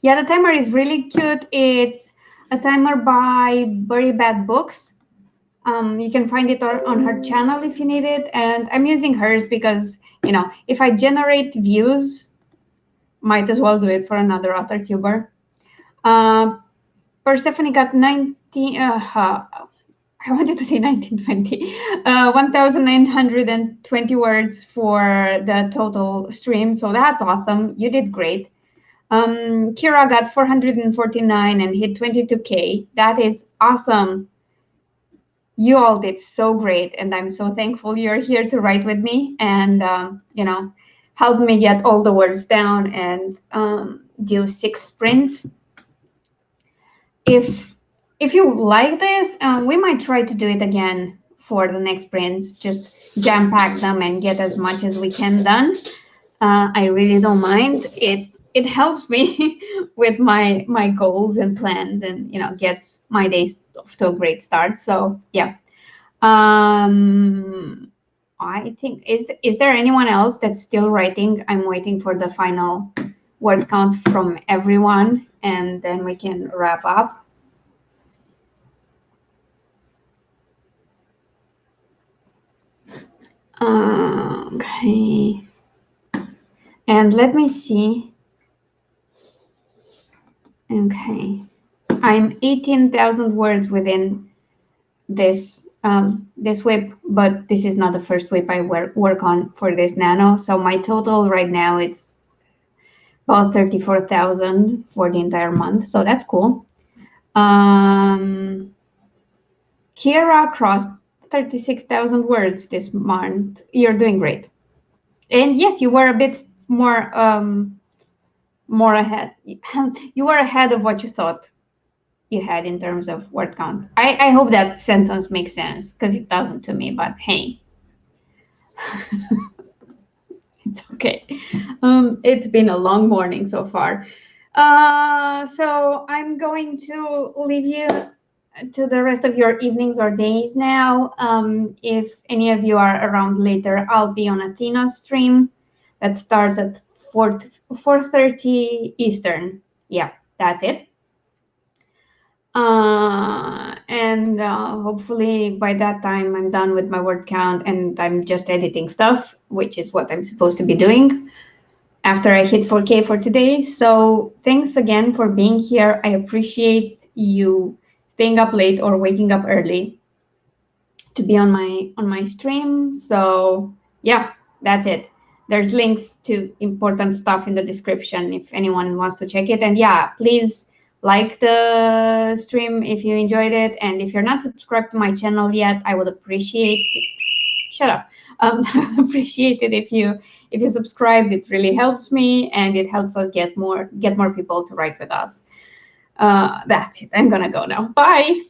Yeah, the timer is really cute. It's a timer by Very Bad Books. You can find it on her channel if you need it. And I'm using hers because, you know, if I generate views, might as well do it for another authortuber. Persephone got 19, I wanted to say 1920, 1,920 words for the total stream. So that's awesome. You did great. Kira got 449 and hit 22K. That is awesome. You all did so great, and I'm so thankful you're here to write with me and, you know, help me get all the words down and do 6 sprints. If you like this, we might try to do it again for the next sprints. Just jam pack them and get as much as we can done. I really don't mind. It helps me with my goals and plans, and, you know, gets my days off to a great start. So yeah, I think, is there anyone else that's still writing? I'm waiting for the final word counts from everyone, and then we can wrap up. Okay. And let me see. Okay. I'm 18,000 words within this this whip, but this is not the first whip I work on for this nano. So my total right now it's about 34,000 for the entire month. So that's cool. Kira crossed 36,000 words this month. You're doing great. And yes, you were a bit more ahead. You were ahead of what you thought you had in terms of word count. I hope that sentence makes sense because it doesn't to me, but hey. It's okay. It's been a long morning so far. So I'm going to leave you to the rest of your evenings or days now. If any of you are around later, I'll be on Athena's stream that starts at 4:30 Eastern. Yeah, that's it. And hopefully by that time I'm done with my word count and I'm just editing stuff, which is what I'm supposed to be doing after I hit 4K for today. So thanks again for being here. I appreciate you staying up late or waking up early to be on my stream. So yeah, that's it. There's links to important stuff in the description if anyone wants to check it. And yeah, please like the stream if you enjoyed it. And if you're not subscribed to my channel yet, I would appreciate shut up. I would appreciate it if you subscribed. It really helps me and it helps us get more people to write with us. That's it. I'm gonna go now. Bye.